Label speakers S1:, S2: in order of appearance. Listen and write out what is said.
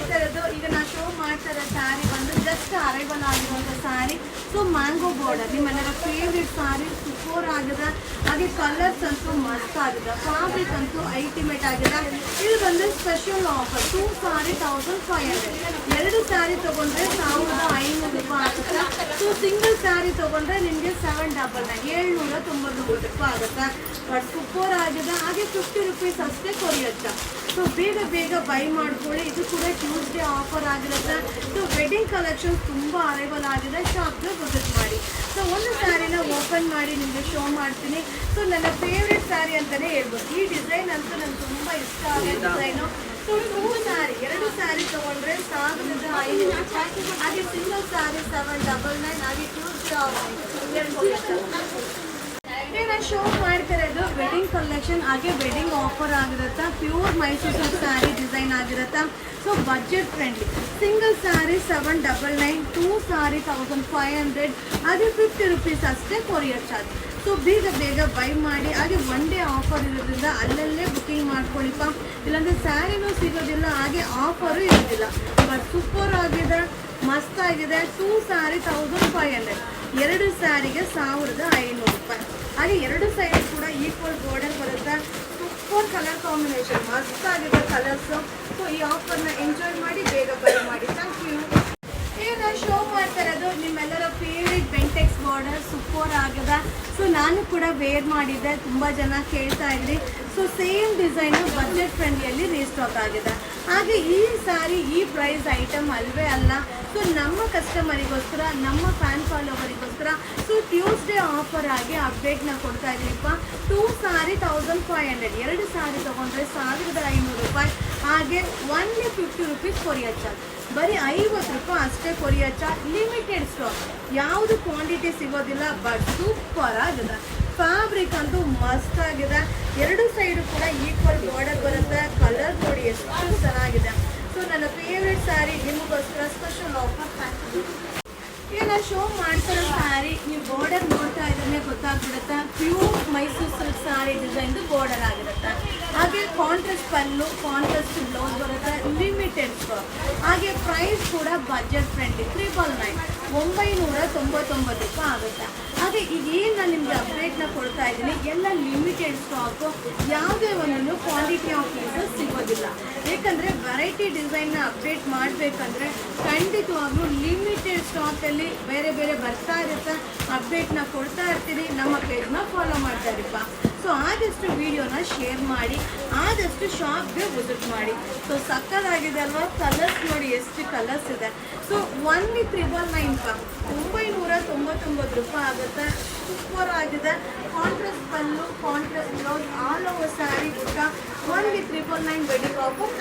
S1: ಮಾಡ್ತಾ ಇರೋದು ಈಗ ನಾನು ಶೋ ಮಾಡ್ತಾ ಇರೋ ಸ್ಯಾರಿ ಬಂದು ಜಸ್ಟ್ ಅರೈವಲ್ ಆಗಿರುವಂಥ ಸ್ಯಾರಿ. ಸೊ ಮ್ಯಾಂಗೋ ಬಾರ್ಡರ್ ನಿಮ್ಮೆಲ್ಲರ ಫೇವ್ರೇಟ್ ಸ್ಯಾರಿ, ಸೂಪರ್ ಆಗಿದೆ. ಹಾಗೆ ಕಲರ್ಸ್ ಅಂತೂ ಮಸ್ತ್ ಆಗಿದೆ, ಫ್ಯಾಬ್ರಿಕ್ ಅಂತೂ ಅಲ್ಟಿಮೇಟ್ ಆಗಿದೆ. ಇದು ಬಂದು ಸ್ಪೆಷಲ್ ಆಫರ್ 2 ಸಾರಿ 1500. 2 ಸ್ಯಾರಿ ತೊಗೊಂಡ್ರೆ 1500 ರೂಪಾಯಿ ಆಗುತ್ತೆ. ಸೊ ಸಿಂಗಲ್ ಸ್ಯಾರಿ ತೊಗೊಂಡ್ರೆ ನಿಮಗೆ 799 799 ರೂಪಾಯಿ ಆಗುತ್ತೆ. ಬಟ್ ಸೂಪರ್ ಆಗಿದೆ. ಹಾಗೆ 50 ರುಪೀಸ್ ಅಷ್ಟೇ ಕೊರಿಯರ್ ಚಾರ್ಜ್. ಸೊ ಬೇಗ ಬೈ ಮಾಡ್ಕೊಳ್ಳಿ. ಇದು ಕೂಡ ಟ್ಯೂಸ್ಡೇ ಆಫರ್ ಆಗಿರುತ್ತೆ. ಸೊ ವೆಡ್ಡಿಂಗ್ ಕಲೆಕ್ಷನ್ ತುಂಬ ಅರೈವಲ್ ಆಗಿದೆ, ಶಾಪ್ಗೆ ವಿಸಿಟ್ ಮಾಡಿ. ಸೊ ಒಂದು ಸ್ಯಾರಿನ ಓಪನ್ ಮಾಡಿ ನಿಮಗೆ ಶೋ ಮಾಡ್ತೀನಿ. ಸೊ ನನ್ನ ಫೇವ್ರೆಟ್ ಸ್ಯಾರಿ ಅಂತಲೇ ಹೇಳ್ಬೋದು. ಈ ಡಿಸೈನ್ ಅಂತೂ ನನಗೆ ತುಂಬ ಇಷ್ಟ ಆಗೋ ಡಿಸೈನು. ಸೊ 2 ಸ್ಯಾರಿ ತೊಗೊಂಡ್ರೆ 1500 ರೂಪಾಯಿ. ಹಾಗೆ ಸಿಂಗಲ್ ಸ್ಯಾರಿ 799. ಹಾಗೆ ಟ್ಯೂಸ್ಡೇ ನಾನು ಶೋ ಮಾಡ್ತಾ ಇರೋದು ವೆಡ್ಡಿಂಗ್ ಕಲೆಕ್ಷನ್, ಹಾಗೆ ವೆಡ್ಡಿಂಗ್ ಆಫರ್ ಆಗಿರುತ್ತೆ. Pure Mysuru silk sari design ಆಗಿರುತ್ತೆ. So budget friendly. Single sari 799, 2 sari 1500. ಹಾಗೆ 50 ರುಪೀಸ್ ಅಷ್ಟೇ ಕೊರಿಯರ್ ಚಾರ್ಜ್. ಸೊ ಬೇಗ ಬೈ ಮಾಡಿ. ಹಾಗೆ ಒನ್ ಡೇ ಆಫರ್ ಇರೋದ್ರಿಂದ ಅಲ್ಲಲ್ಲೇ ಬುಕ್ಕಿಂಗ್ ಮಾಡ್ಕೊಳ್ಳಿಪ್ಪ, ಇಲ್ಲಾಂದರೆ ಸ್ಯಾರಿನೂ ಸಿಗೋದಿಲ್ಲ, ಹಾಗೆ ಆಫರು ಇರೋದಿಲ್ಲ. ಬಟ್ ಸೂಪರ್ ಆಗಿದೆ, ಮಸ್ತ್ ಆಗಿದೆ. 2 ಸಾರಿ 1500, 2 ಸ್ಯಾರಿಗೆ 1500 ರೂಪಾಯಿ. ಹಾಗೆ 2 ಸೈಡ್ ಕೂಡ ಈಕ್ವಲ್ ಬಾರ್ಡರ್ ಬರುತ್ತೆ. ಸೂಪರ್ ಕಲರ್ ಕಾಂಬಿನೇಷನ್, ಮಸ್ತ್ ಆಗಿದೆ ಕಲರ್ಸು. ಸೊ ಈ ಆಫರ್ನ ಎಂಜಾಯ್ ಮಾಡಿ, ಬೇಗ ಬೈ ಮಾಡಿ. Thank you. ಈಗ ನಾನು ಶೋ ಮಾಡ್ತಾ ಇರೋದು ನಿಮ್ಮೆಲ್ಲರ ಫೇವ್ರೇಟ್ ಬೆಂಟೆಕ್ಸ್ ಬಾರ್ಡರ್, ಸೂಪರ್ ಆಗಿದೆ. ಸೊ ನಾನು ಕೂಡ ವೇರ್ ಮಾಡಿದ್ದೆ, ತುಂಬ ಜನ ಕೇಳ್ತಾ ಇದ್ರಿ. ಸೊ ಸೇಮ್ ಡಿಸೈನು ಬಜೆಟ್ ಫ್ರೆಂಡ್ಲಿಯಲ್ಲಿ ರೀಸ್ಟಾಕ್ ಆಗಿದೆ. ಹಾಗೆ ಈ ಸ್ಯಾರಿ ಈ ಪ್ರೈಸ್ ಐಟಮ್ ಅಲ್ವೇ ಅಲ್ಲ. ಸೊ ನಮ್ಮ ಕಸ್ಟಮರಿಗೋಸ್ಕರ, ನಮ್ಮ ಫ್ಯಾನ್ ಫಾಲೋವರಿಗೋಸ್ಕರ ಸೊ ಟ್ಯೂಸ್ಡೇ ಆಫರ್ ಆಗಿ ಅಪ್ಡೇಟ್ನ ಕೊಡ್ತಾ ಇದ್ದೀನಿಪ್ಪ. 2 ಸಾರಿ 1500, 2 ಸಾರಿ ತೊಗೊಂಡ್ರೆ 1500 ರೂಪಾಯಿ. ಹಾಗೆ ಒನ್ಲಿ 50 ರುಪೀಸ್ ಕೊರಿಯರ್ ಚಾರ್ಜ್. ಬರೀ 50 ರೂಪಾಯಿ ಅಷ್ಟೇ ಕೊರಿಯರ್ ಚಾರ್ಜ್. ಲಿಮಿಟೆಡ್ ಸ್ಟಾಕ್, ಯಾವುದು ಕ್ವಾಂಟಿಟಿ ಸಿಗೋದಿಲ್ಲ. ಬಟ್ ಸೂಪರ್ ಆಗಿದೆ. ಫ್ಯಾಬ್ರಿಕ್ ಅಂತೂ ಮಸ್ತ್ ಆಗಿದೆ. 2 ಸೈಡು ಕೂಡ ಈಕ್ವಲ್ ಬಾರ್ಡರ್ ಬರುತ್ತೆ. ಕಲರ್ ನೋಡಿ ಎಷ್ಟು ಚೆನ್ನಾಗಿದೆ. ಸೊ ನನ್ನ ಫೇವ್ರೆಟ್ ಸ್ಯಾರಿ ನಿಮಗೋಸ್ಕರ ಸ್ಪೆಷಲ್ ಆಫರ್. ಈಗ ನಾನು ಶೋ ಮಾಡ್ತಿರೋ ಸ್ಯಾರಿ ನೀವು ಬಾರ್ಡರ್ ನೋಡ್ತಾ ಇದ್ರೆ ಗೊತ್ತಾಗ್ಬಿಡುತ್ತೆ. ಪ್ಯೂರ್ ಮೈಸೂರು ಸಿಲ್ಕ್ ಸ್ಯಾರಿ ಡಿಸೈನ್ದು ಬಾರ್ಡರ್ ಆಗಿರುತ್ತೆ. ಹಾಗೆ ಕಾಂಟ್ರಾಸ್ಟ್ ಪಲ್ಲು, ಕಾಂಟ್ರಾಸ್ಟ್ ಬ್ಲೌಸ್ ಬರುತ್ತೆ. Limited stock. ಹಾಗೆ ಪ್ರೈಸ್ ಕೂಡ ಬಜೆಟ್ ಫ್ರೆಂಡ್ಲಿ 999 ರೂಪಾಯಿ ಆಗುತ್ತೆ. ಹಾಗೆ ಈಗ ಏನು ನಾನು ನಿಮಗೆ ಅಪ್ಡೇಟ್ನ ಕೊಡ್ತಾ ಇದ್ದೀನಿ ಎಲ್ಲ ಲಿಮಿಟೆಡ್ ಸ್ಟಾಕು. ಯಾವುದೇ ಒಂದು ಕ್ವಾಂಟಿಟಿ ಆಫ್ ಪೀಸಸ್ ಸಿಗೋದಿಲ್ಲ. ಏಕೆಂದರೆ ವೆರೈಟಿ ಡಿಸೈನ್ನ ಅಪ್ಡೇಟ್ ಮಾಡಬೇಕಂದ್ರೆ ಖಂಡಿತವಾಗ್ಲೂ ಲಿಮಿಟೆಡ್ ಸ್ಟಾಕಲ್ಲಿ ಬೇರೆ ಬರ್ತಾ ಇರುತ್ತೆ. ಅಪ್ಡೇಟ್ನ ಕೊಡ್ತಾ ಇರ್ತೀನಿ. ನಮ್ಮ ಪೇಜ್ನ ಫಾಲೋ ಮಾಡ್ತಾ ಇರಪ್ಪ. ಸೊ ಆದಷ್ಟು ವಿಡಿಯೋನ ಶೇರ್ ಮಾಡಿ, ಆದಷ್ಟು ಶಾಪ್ಗೆ ವಿಸಿಟ್ ಮಾಡಿ. ಸೊ ಸಕ್ಕತ್ತಾಗಿದೆ ಅಲ್ವಾ? ಕಲರ್ಸ್ ನೋಡಿ ಎಷ್ಟು ಕಲರ್ಸ್ ಇದೆ. ಸೊ ಒನ್ಲಿ 999 999 ರೂಪಾಯಿ ಆಗುತ್ತೆ. ಸೂಪರ್ ಆಗಿದೆ. Contrast pallu, contrast blouse, all over sari ಕೂಡ ಒನ್ಲಿ 999 ವೆಡ್ಡಿಂಗ್ ಆಫರ್.